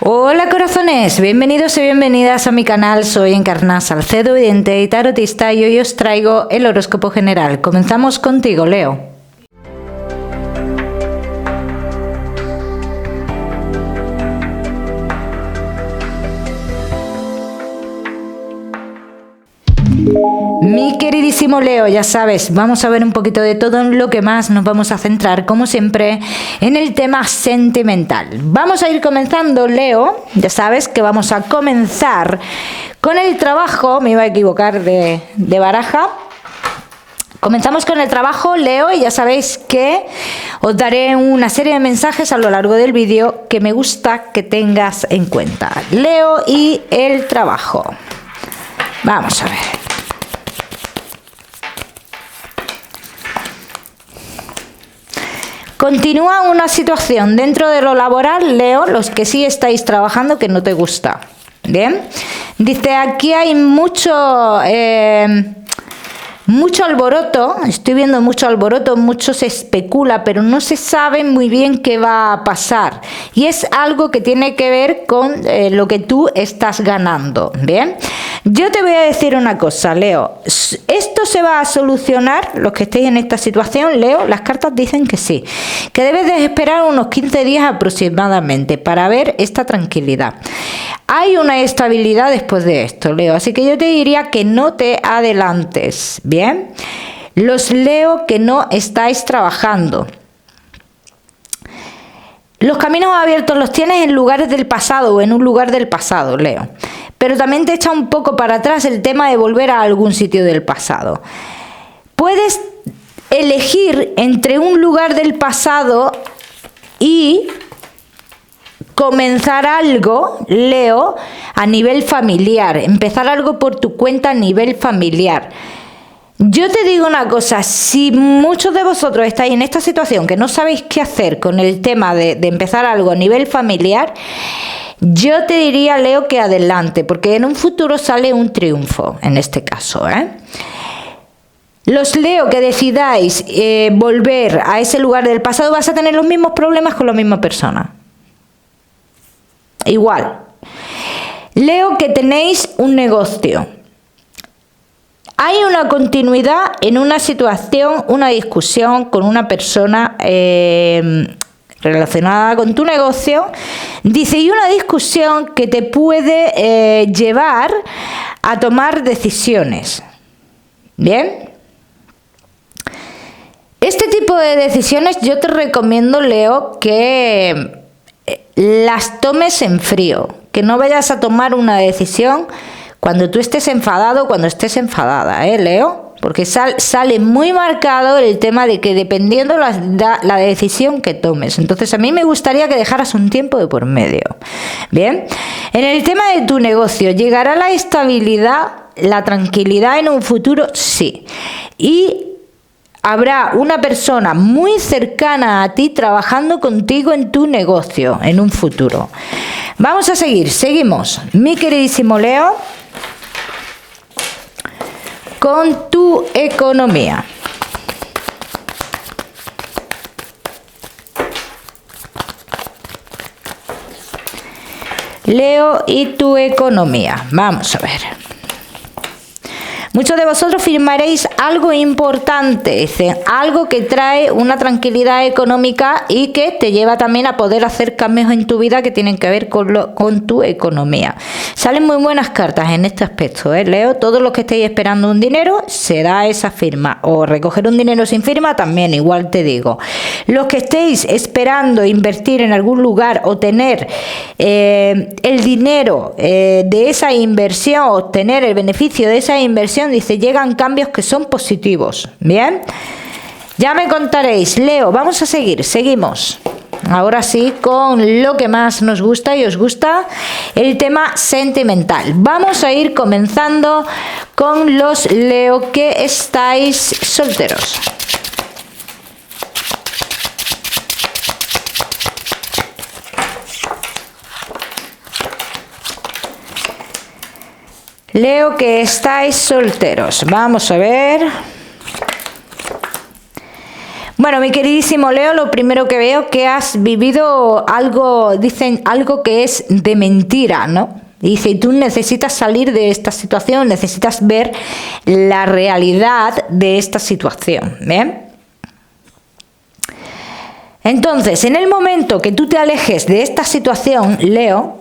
Hola corazones, bienvenidos y bienvenidas a mi canal. Soy Encarna Salcedo, vidente y tarotista, y hoy os traigo el horóscopo general. Comenzamos contigo, Leo. Mi queridísimo Leo, ya sabes, vamos a ver un poquito de todo, en lo que más nos vamos a centrar, como siempre, en el tema sentimental. Vamos a ir comenzando, Leo, ya sabes que vamos a comenzar con el trabajo, me iba a equivocar de baraja. Comenzamos con el trabajo, Leo, y ya sabéis que os daré una serie de mensajes a lo largo del vídeo que me gusta que tengas en cuenta. Leo y el trabajo. Vamos a ver. Continúa una situación dentro de lo laboral, Leo, los que sí estáis trabajando, que no te gusta. Bien. Dice, aquí hay mucho alboroto, estoy viendo mucho alboroto, mucho se especula, pero no se sabe muy bien qué va a pasar. Y es algo que tiene que ver con lo que tú estás ganando. Bien. Yo te voy a decir una cosa, Leo. ¿Esto se va a solucionar? Los que estéis en esta situación, Leo, las cartas dicen que sí. Que debes de esperar unos 15 días aproximadamente para ver esta tranquilidad. Hay una estabilidad después de esto, Leo. Así que yo te diría que no te adelantes, ¿bien? Los Leo que no estáis trabajando. Los caminos abiertos los tienes en lugares del pasado o en un lugar del pasado, Leo. Pero también te echa un poco para atrás el tema de volver a algún sitio del pasado. Puedes elegir entre un lugar del pasado y comenzar algo, Leo, a nivel familiar. Empezar algo por tu cuenta a nivel familiar. Yo te digo una cosa, si muchos de vosotros estáis en esta situación que no sabéis qué hacer con el tema de empezar algo a nivel familiar, yo te diría, Leo, que adelante, porque en un futuro sale un triunfo, en este caso, Los Leo que decidáis volver a ese lugar del pasado, vas a tener los mismos problemas con la misma persona. Igual. Leo que tenéis un negocio. Hay una continuidad en una situación, una discusión con una persona relacionada con tu negocio. Dice, y una discusión que te puede llevar a tomar decisiones. ¿Bien? Este tipo de decisiones yo te recomiendo, Leo, que las tomes en frío. Que no vayas a tomar una decisión cuando tú estés enfadado, cuando estés enfadada, Leo? Porque sale muy marcado el tema de que dependiendo la decisión que tomes. Entonces a mí me gustaría que dejaras un tiempo de por medio. Bien, en el tema de tu negocio, ¿llegará la estabilidad, la tranquilidad en un futuro? Sí. Y habrá una persona muy cercana a ti trabajando contigo en tu negocio en un futuro. Vamos a seguir, seguimos. Mi queridísimo Leo, con tu economía. Leo y tu economía. Vamos a ver. Muchos de vosotros firmaréis algo importante, dicen, algo que trae una tranquilidad económica y que te lleva también a poder hacer cambios en tu vida que tienen que ver con tu economía. Salen muy buenas cartas en este aspecto, Leo. Todos los que estéis esperando un dinero, se da esa firma. O recoger un dinero sin firma, también, igual te digo. Los que estéis esperando invertir en algún lugar o tener el dinero de esa inversión, obtener el beneficio de esa inversión, dice, llegan cambios que son positivos. Bien, ya me contaréis. Leo, vamos a seguir, seguimos. Ahora sí, con lo que más nos gusta y os gusta, el tema sentimental. Vamos a ir comenzando con los Leo que estáis solteros. Leo que estáis solteros. Vamos a ver. Bueno, Bueno, mi queridísimo Leo, lo primero que veo que has vivido algo, dicen algo que es de mentira, ¿no? Dice, tú necesitas salir de esta situación, necesitas ver la realidad de esta situación, ¿bien? Entonces, en el momento que tú te alejes de esta situación, Leo,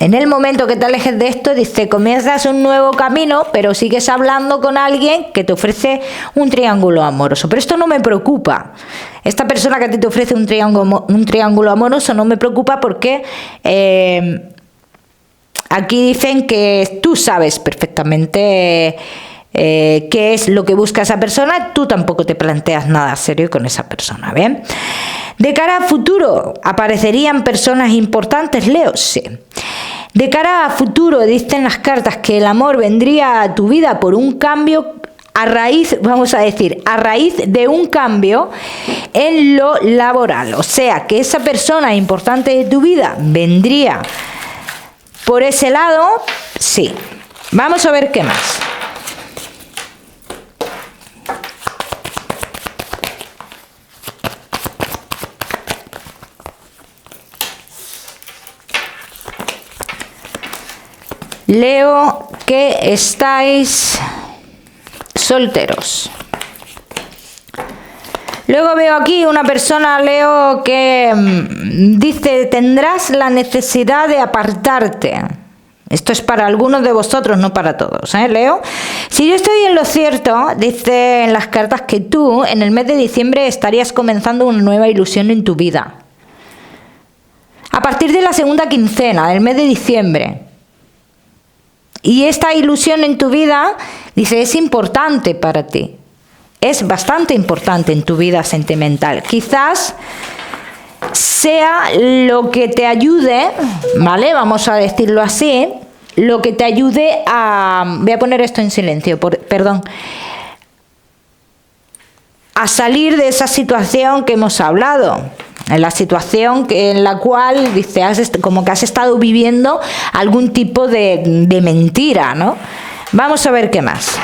en el momento que te alejes de esto, dice, comienzas un nuevo camino, pero sigues hablando con alguien que te ofrece un triángulo amoroso. Pero esto no me preocupa. Esta persona que te ofrece un triángulo amoroso no me preocupa porque aquí dicen que tú sabes perfectamente qué es lo que busca esa persona, tú tampoco te planteas nada serio con esa persona, ¿bien? De cara a futuro, ¿aparecerían personas importantes, Leo? Sí. De cara a futuro, dicen las cartas que el amor vendría a tu vida por un cambio a raíz, vamos a decir, a raíz de un cambio en lo laboral. O sea, que esa persona importante de tu vida vendría por ese lado, sí. Vamos a ver qué más. Leo, que estáis solteros. Luego veo aquí una persona, Leo, que dice, tendrás la necesidad de apartarte. Esto es para algunos de vosotros, no para todos, Leo. Si yo estoy en lo cierto, dice en las cartas que tú en el mes de diciembre estarías comenzando una nueva ilusión en tu vida. A partir de la segunda quincena del mes de diciembre. Y esta ilusión en tu vida, dice, es importante para ti. Es bastante importante en tu vida sentimental. Quizás sea lo que te ayude, ¿vale? Vamos a decirlo así, lo que te ayude a... Voy a poner esto en silencio, perdón. A salir de esa situación que hemos hablado. En la situación en la cual, dice, como que has estado viviendo algún tipo de mentira, ¿no? Vamos a ver qué más.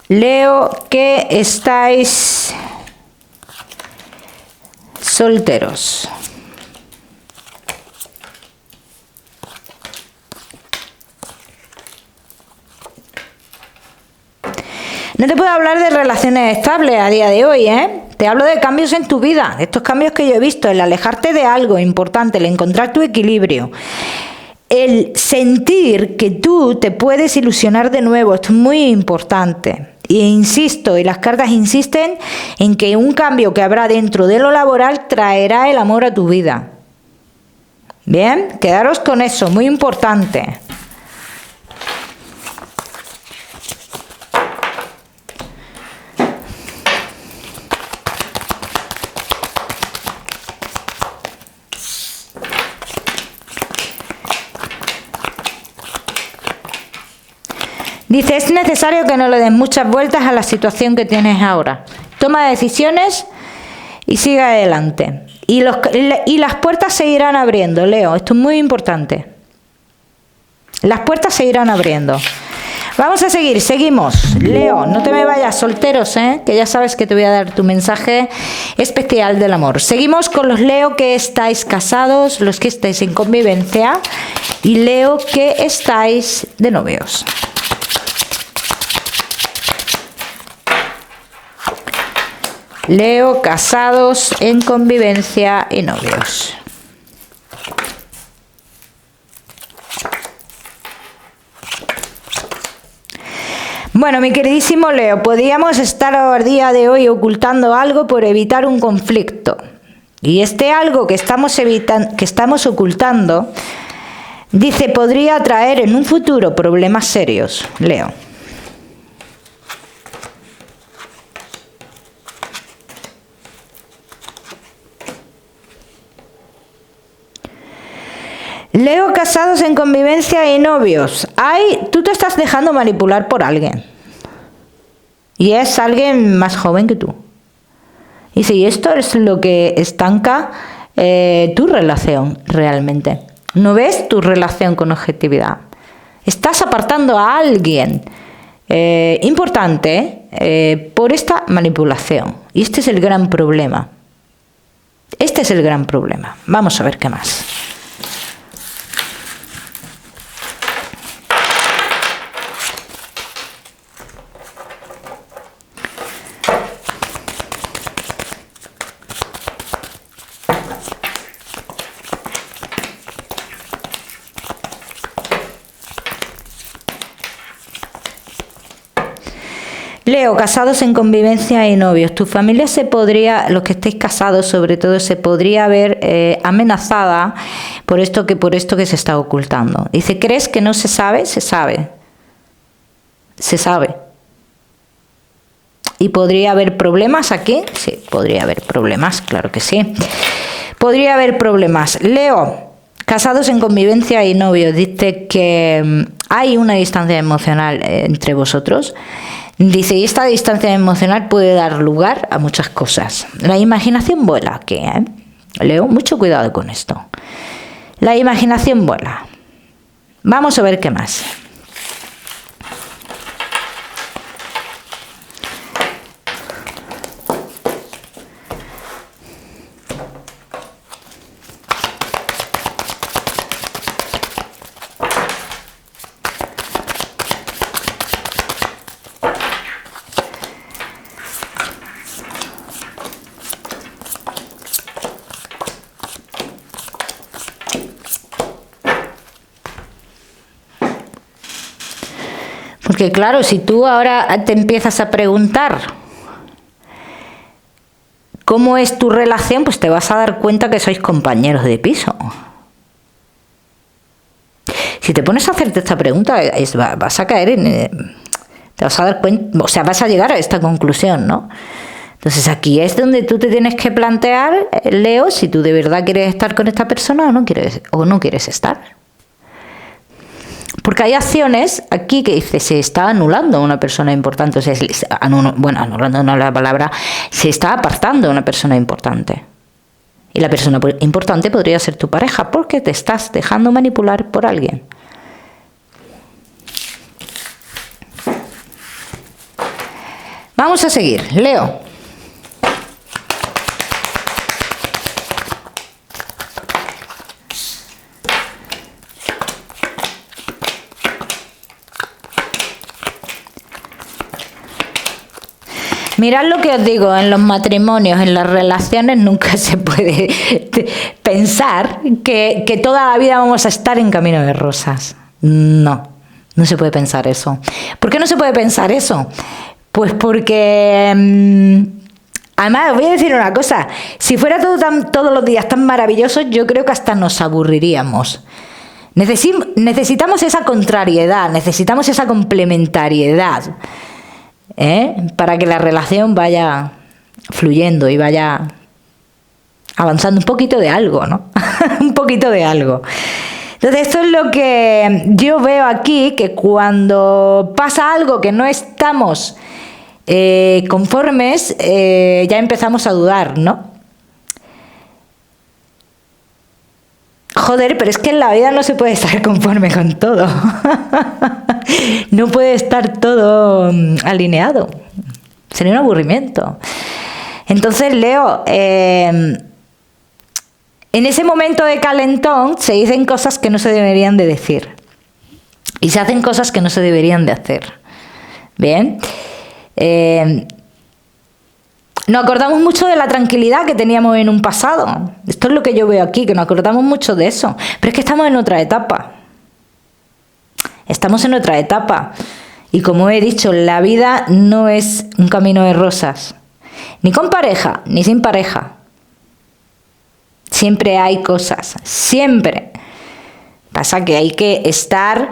Leo, que estáis solteros. No te puedo hablar de relaciones estables a día de hoy, ¿eh? Te hablo de cambios en tu vida, de estos cambios que yo he visto, el alejarte de algo importante, el encontrar tu equilibrio, el sentir que tú te puedes ilusionar de nuevo, esto es muy importante. Y insisto, y las cartas insisten en que un cambio que habrá dentro de lo laboral traerá el amor a tu vida. Bien, quedaros con eso, muy importante. Dice, es necesario que no le des muchas vueltas a la situación que tienes ahora. Toma decisiones y sigue adelante. Y las puertas se irán abriendo, Leo. Esto es muy importante. Las puertas se irán abriendo. Vamos a seguir, seguimos. Leo, no te me vayas, solteros, que ya sabes que te voy a dar tu mensaje especial del amor. Seguimos con los Leo que estáis casados, los que estáis en convivencia y Leo que estáis de novios. Leo, casados, en convivencia y novios. Bueno, mi queridísimo Leo, podríamos estar a día de hoy ocultando algo por evitar un conflicto. Y este algo que estamos ocultando, dice, podría traer en un futuro problemas serios, Leo. Leo, casados en convivencia y novios. Tú te estás dejando manipular por alguien. Y es alguien más joven que tú. Y si esto es lo que estanca tu relación realmente. No ves tu relación con objetividad. Estás apartando a alguien importante por esta manipulación. Y este es el gran problema. Este es el gran problema. Vamos a ver qué más. Leo, casados en convivencia y novios. Tu familia se podría, los que estéis casados sobre todo, se podría ver amenazada por esto que se está ocultando. Dice, ¿crees que no se sabe? Se sabe. Se sabe. ¿Y podría haber problemas aquí? Sí, podría haber problemas, claro que sí. Podría haber problemas. Leo, casados en convivencia y novios. Dice que hay una distancia emocional entre vosotros. Dice, y esta distancia emocional puede dar lugar a muchas cosas. La imaginación vuela aquí, ¿eh? Leo, mucho cuidado con esto. La imaginación vuela. Vamos a ver qué más. Porque claro, si tú ahora te empiezas a preguntar cómo es tu relación, pues te vas a dar cuenta que sois compañeros de piso. Si te pones a hacerte esta pregunta, vas a caer en... Te vas a dar cuenta, o sea, vas a llegar a esta conclusión, ¿no? Entonces aquí es donde tú te tienes que plantear, Leo, si tú de verdad quieres estar con esta persona o no quieres estar. Porque hay acciones aquí que dice, se está anulando a una persona importante, o sea, anulando no la palabra, se está apartando a una persona importante. Y la persona importante podría ser tu pareja, porque te estás dejando manipular por alguien. Vamos a seguir, Leo. Mirad lo que os digo, en los matrimonios, en las relaciones, nunca se puede pensar que toda la vida vamos a estar en camino de rosas. No, no se puede pensar eso. ¿Por qué no se puede pensar eso? Pues porque... además, os voy a decir una cosa. Si fuera todos los días tan maravilloso, yo creo que hasta nos aburriríamos. Necesitamos esa contrariedad, necesitamos esa complementariedad. Para que la relación vaya fluyendo y vaya avanzando un poquito de algo, ¿no? Un poquito de algo. Entonces, esto es lo que yo veo aquí, que cuando pasa algo que no estamos conformes, ya empezamos a dudar, ¿no? Joder, pero es que en la vida no se puede estar conforme con todo. No puede estar todo alineado. Sería un aburrimiento. Entonces, Leo, en ese momento de calentón se dicen cosas que no se deberían de decir. Y se hacen cosas que no se deberían de hacer. ¿Bien? Nos acordamos mucho de la tranquilidad que teníamos en un pasado. Esto es lo que yo veo aquí, que nos acordamos mucho de eso. Pero es que estamos en otra etapa. Estamos en otra etapa. Y como he dicho, la vida no es un camino de rosas. Ni con pareja, ni sin pareja. Siempre hay cosas. Siempre. Pasa que hay que estar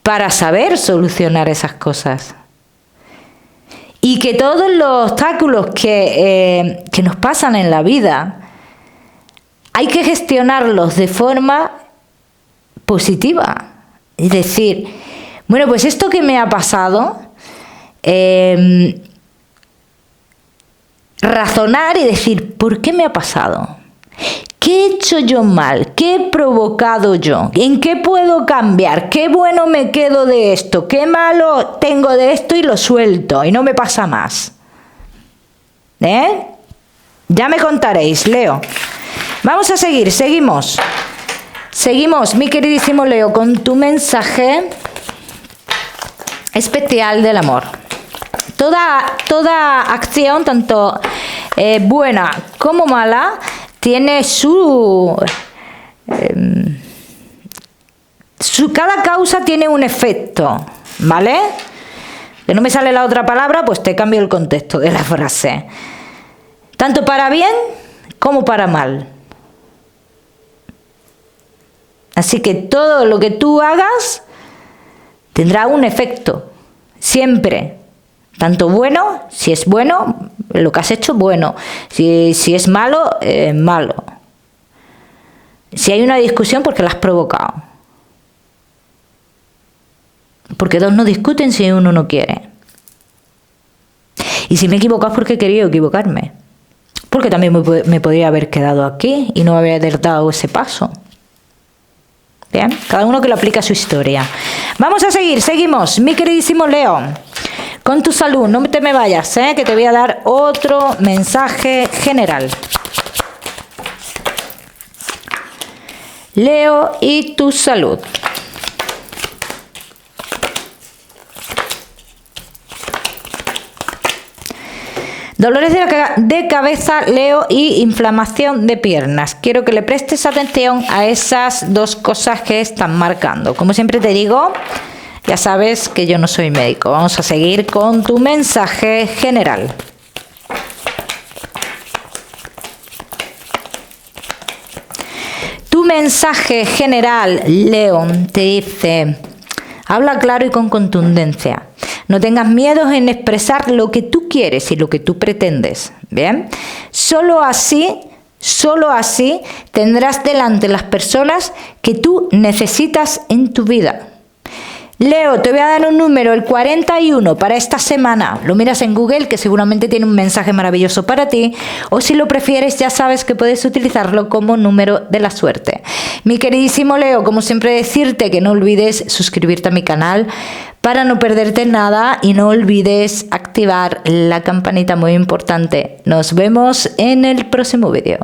para saber solucionar esas cosas. Y que todos los obstáculos que nos pasan en la vida hay que gestionarlos de forma positiva. Es decir, bueno, pues esto que me ha pasado, razonar y decir, ¿por qué me ha pasado? ¿Qué he hecho yo mal? ¿Qué he provocado yo? ¿En qué puedo cambiar? ¿Qué bueno me quedo de esto? ¿Qué malo tengo de esto y lo suelto y no me pasa más? Ya me contaréis, Leo. Vamos a seguir, seguimos. Seguimos, mi queridísimo Leo, con tu mensaje especial del amor. Toda acción, tanto buena como mala, tiene cada causa tiene un efecto, ¿vale? Que no me sale la otra palabra, pues te cambio el contexto de la frase. Tanto para bien como para mal. Así que todo lo que tú hagas tendrá un efecto, siempre. Tanto bueno, si es bueno, lo que has hecho, bueno. Si es malo, malo. Si hay una discusión, porque la has provocado. Porque dos no discuten si uno no quiere. Y si me he equivocado es porque he querido equivocarme. Porque también me podría haber quedado aquí y no haber dado ese paso. Bien, cada uno que lo aplica a su historia. Vamos a seguir, seguimos. Mi queridísimo Leo, con tu salud, no te me vayas, que te voy a dar otro mensaje general. Leo y tu salud. Dolores de cabeza, Leo, y inflamación de piernas. Quiero que le prestes atención a esas dos cosas que están marcando. Como siempre te digo, ya sabes que yo no soy médico. Vamos a seguir con tu mensaje general. Tu mensaje general, Leo, te dice: habla claro y con contundencia. No tengas miedo en expresar lo que tú quieres y lo que tú pretendes. ¿Bien? Solo así tendrás delante las personas que tú necesitas en tu vida. Leo, te voy a dar un número, el 41, para esta semana. Lo miras en Google, que seguramente tiene un mensaje maravilloso para ti. O si lo prefieres, ya sabes que puedes utilizarlo como número de la suerte. Mi queridísimo Leo, como siempre decirte que no olvides suscribirte a mi canal para no perderte nada y no olvides activar la campanita, muy importante. Nos vemos en el próximo vídeo.